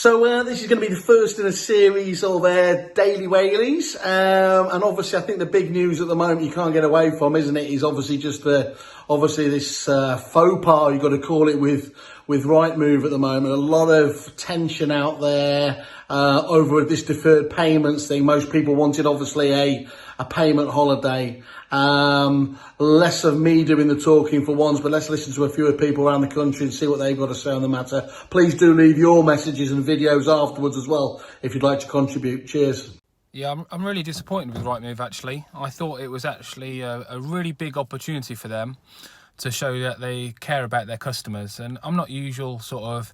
So this is going to be the first in a series of Daily Whaleys, and obviously I think the big news at the moment you can't get away from, isn't it, is obviously just this faux pas, you've got to call it, with Rightmove at the moment. A lot of tension out there over this deferred payments thing. Most people wanted obviously a payment holiday. Less of me doing the talking for once, but let's listen to a few people around the country and see what they've got to say on the matter. Please do leave your messages and videos afterwards as well if you'd like to contribute. Cheers. Yeah, I'm really disappointed with Rightmove, actually. I thought it was actually a really big opportunity for them to show that they care about their customers. And I'm not usual sort of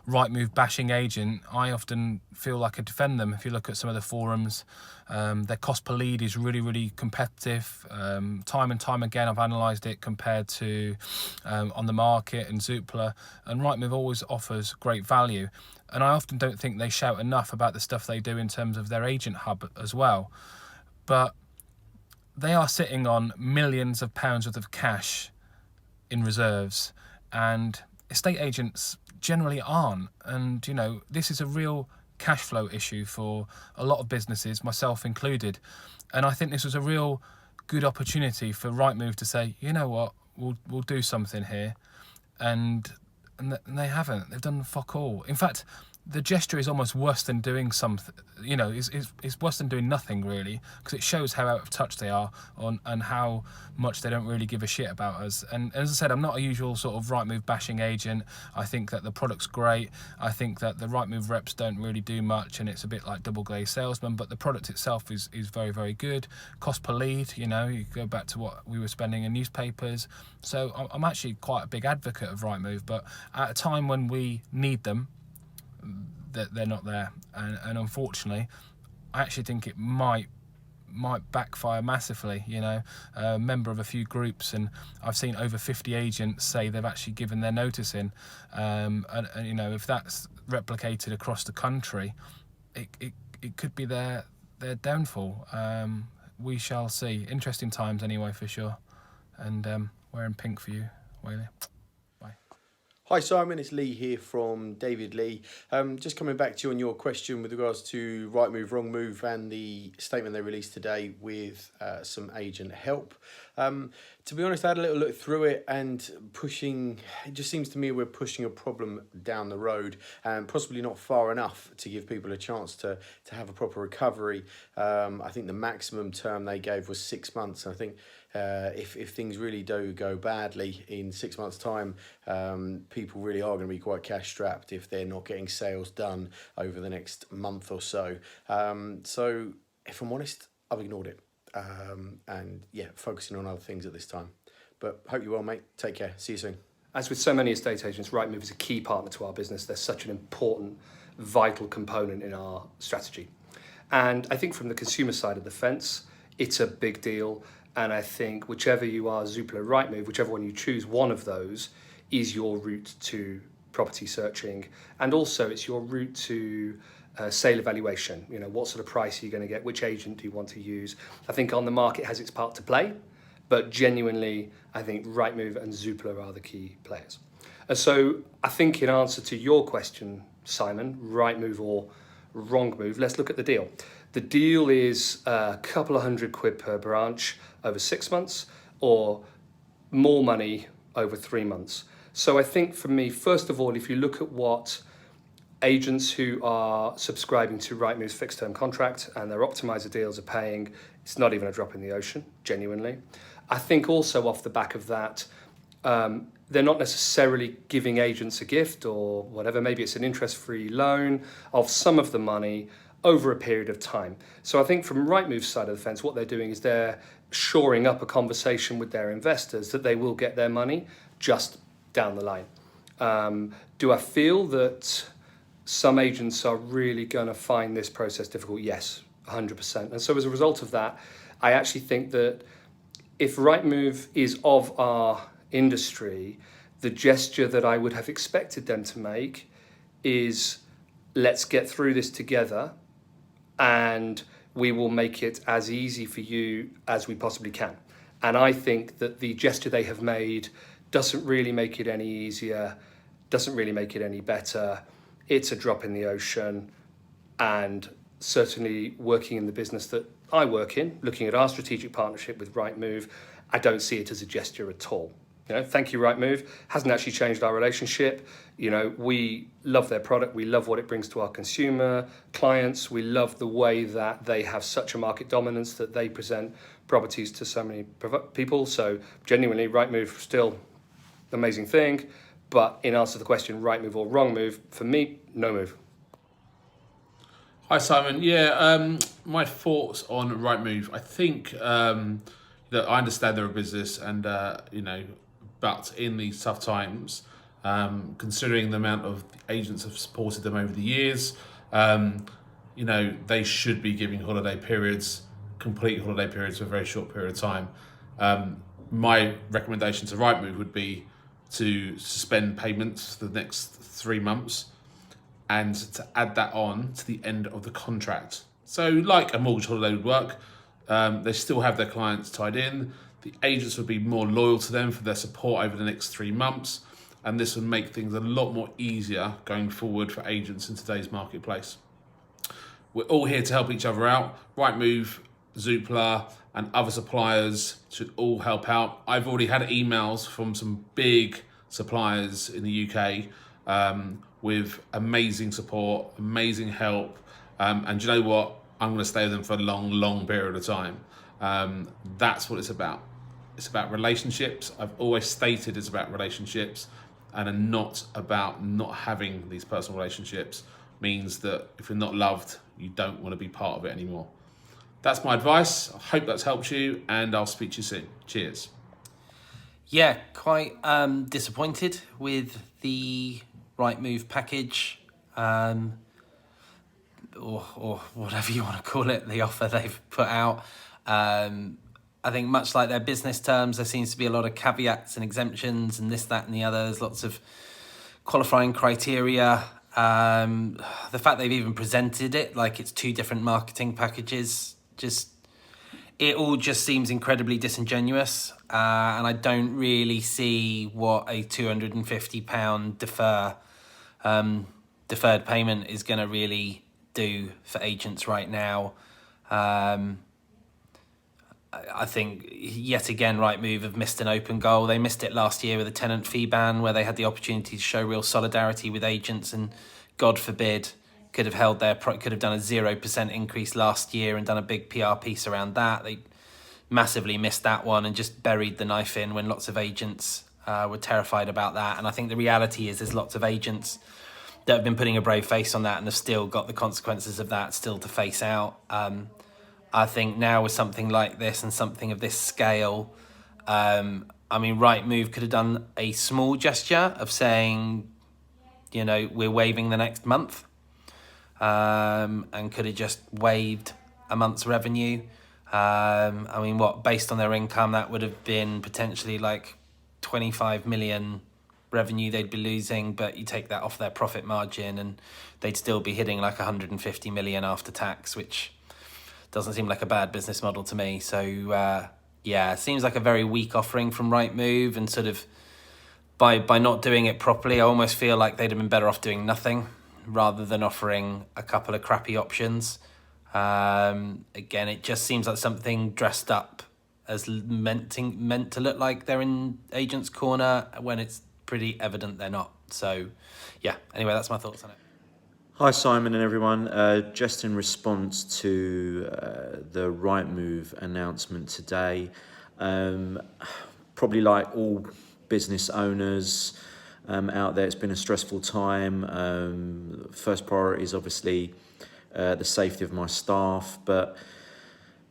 Rightmove bashing agent. I often feel like I defend them. If you look at some of the forums, their cost per lead is really competitive. Time and time again I've analysed it compared to on the market and Zoopla, and Rightmove always offers great value. And I often don't think they shout enough about the stuff they do in terms of their agent hub as well. But they are sitting on millions of pounds worth of cash in reserves, and estate agents generally aren't. And you know, this is a real cash flow issue for a lot of businesses, myself included. And I think this was a real good opportunity for Rightmove to say, you know what, we'll do something here. And they haven't. They've done fuck all. In fact, the gesture is almost worse than doing something, you know, it's worse than doing nothing, really, because it shows how out of touch they are and how much they don't really give a shit about us. And as I said, I'm not a usual sort of Rightmove bashing agent. I think that the product's great. I think that the Rightmove reps don't really do much, and it's a bit like double glazed salesman, but the product itself is very good. Cost per lead, you know, you go back to what we were spending in newspapers. So I'm actually quite a big advocate of Rightmove, but at a time when we need them, that they're not there, and unfortunately I actually think it might backfire massively. You know, a member of a few groups, and I've seen over 50 agents say they've actually given their notice in, and you know, if that's replicated across the country, it could be their downfall. We shall see. Interesting times anyway, for sure. And wearing pink for you, Whaley. Hi Simon, it's Lee here from David Lee. Just coming back to you on your question with regards to Rightmove, wrongmove, and the statement they released today with some agent help. To be honest, I had a little look through it, and it just seems to me we're pushing a problem down the road, and possibly not far enough to give people a chance to have a proper recovery. I think the maximum term they gave was 6 months. I think if things really do go badly in 6 months' time, people really are going to be quite cash strapped if they're not getting sales done over the next month or so. So if I'm honest, I've ignored it. And yeah, focusing on other things at this time. But hope you're well, mate. Take care. See you soon. As with so many estate agents, Rightmove is a key partner to our business. They're such an important, vital component in our strategy. And I think from the consumer side of the fence, it's a big deal. And I think whichever you are, Zoopla, Rightmove, whichever one you choose, one of those is your route to property searching. And also it's your route to sale evaluation. You know, what sort of price are you going to get? Which agent do you want to use? I think on the market has its part to play, but genuinely, I think Rightmove and Zoopla are the key players. So I think in answer to your question, Simon, Rightmove or wrongmove, let's look at the deal. The deal is a couple of £100 per branch over 6 months, or more money over 3 months. So I think for me, first of all, if you look at what agents who are subscribing to Rightmove's fixed term contract and their optimizer deals are paying, it's not even a drop in the ocean, genuinely. I think also off the back of that, they're not necessarily giving agents a gift or whatever. Maybe it's an interest-free loan of some of the money over a period of time. So I think from Rightmove's side of the fence, what they're doing is they're shoring up a conversation with their investors that they will get their money just down the line. Do I feel that some agents are really going to find this process difficult? Yes, 100%. And so as a result of that, I actually think that if Rightmove is of our industry, the gesture that I would have expected them to make is, let's get through this together and we will make it as easy for you as we possibly can. And I think that the gesture they have made doesn't really make it any easier, doesn't really make it any better. it's a drop in the ocean. And certainly working in the business that I work in, looking at our strategic partnership with Rightmove, I don't see it as a gesture at all. Thank you, Rightmove. Hasn't actually changed our relationship. We love their product. We love what it brings to our consumer clients. We love the way that they have such a market dominance that they present properties to so many people. So genuinely, Rightmove still an amazing thing. But in answer to the question, Rightmove or wrong move, for me, no move. Hi Simon. My thoughts on Rightmove. I think that I understand they're a business, and but in these tough times, considering the amount of agents have supported them over the years, they should be giving complete holiday periods for a very short period of time. My recommendation to Rightmove would be to suspend payments for the next 3 months, and to add that on to the end of the contract. So like a mortgage holiday would work, they still have their clients tied in. The agents would be more loyal to them for their support over the next 3 months. And this would make things a lot more easier going forward for agents in today's marketplace. We're all here to help each other out. Rightmove, Zoopla, and other suppliers should all help out. I've already had emails from some big suppliers in the UK with amazing support, amazing help. And do you know what? I'm going to stay with them for a long, long period of time. That's what it's about. It's about relationships. I've always stated it's about relationships, and not about not having these personal relationships. Means that if you're not loved, you don't want to be part of it anymore. That's my advice. I hope that's helped you, and I'll speak to you soon. Cheers. Yeah, quite disappointed with the Rightmove package, or whatever you want to call it, the offer they've put out. I think much like their business terms, there seems to be a lot of caveats and exemptions and this, that and the other. There's lots of qualifying criteria. The fact they've even presented it like it's 2 different marketing packages, it all just seems incredibly disingenuous. And I don't really see what a £250 deferred payment is going to really do for agents right now. I think yet again Rightmove have missed an open goal. They missed it last year with a tenant fee ban, where they had the opportunity to show real solidarity with agents, and God forbid could have done a 0% increase last year and done a big PR piece around that. They massively missed that one and just buried the knife in when lots of agents were terrified about that. And I think the reality is there's lots of agents that have been putting a brave face on that and have still got the consequences of that still to face out. I think now with something like this and something of this scale, Rightmove could have done a small gesture of saying, we're waiving the next month, and could have just waived a month's revenue. Based on their income, that would have been potentially like 25 million revenue they'd be losing, but you take that off their profit margin and they'd still be hitting like 150 million after tax, which doesn't seem like a bad business model to me. So it seems like a very weak offering from Rightmove, and sort of by not doing it properly, I almost feel like they'd have been better off doing nothing rather than offering a couple of crappy options. Again, it just seems like something dressed up as meant to look like they're in agent's corner when it's pretty evident they're not. So anyway, that's my thoughts on it. Hi Simon and everyone, just in response to the Rightmove announcement today, probably like all business owners out there, it's been a stressful time. First priority is obviously the safety of my staff, but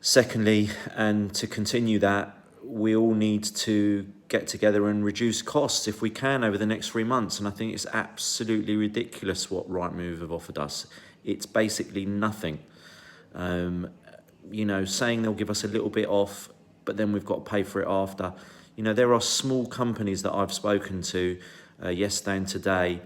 secondly, and to continue that, we all need to get together and reduce costs if we can over the next 3 months. And I think it's absolutely ridiculous what Rightmove have offered us. It's basically nothing. Saying they'll give us a little bit off, but then we've got to pay for it after. There are small companies that I've spoken to yesterday and today,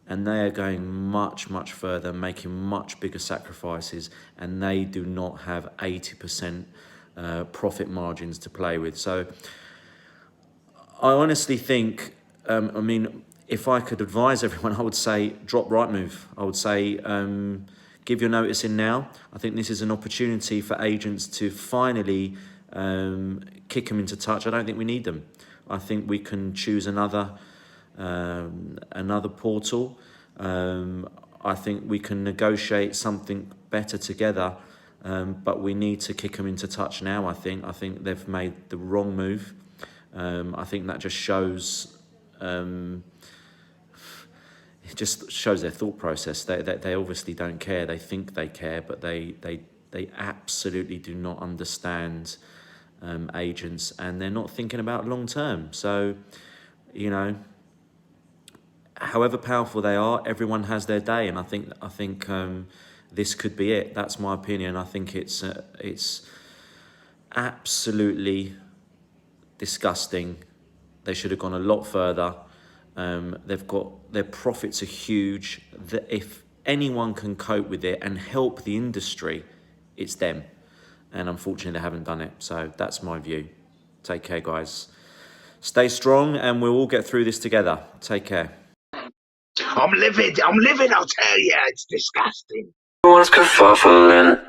and they are going much, much further, making much bigger sacrifices, and they do not have 80% profit margins to play with. So I honestly think, if I could advise everyone, I would say drop Rightmove. I would say give your notice in now. I think this is an opportunity for agents to finally kick them into touch. I don't think we need them. I think we can choose another portal. I think we can negotiate something better together, but we need to kick them into touch now. I think they've made the wrong move. I think that just shows. It just shows their thought process. They obviously don't care. They think they care, but they absolutely do not understand agents, and they're not thinking about long term. So, you know, however powerful they are, everyone has their day, and I think this could be it. That's my opinion. I think it's absolutely disgusting. They should have gone a lot further. Their profits are huge. If anyone can cope with it and help the industry, it's them. And unfortunately, they haven't done it. So that's my view. Take care, guys. Stay strong, and we'll all get through this together. Take care. I'm livid, I'll tell you, it's disgusting. Everyone's kerfuffling.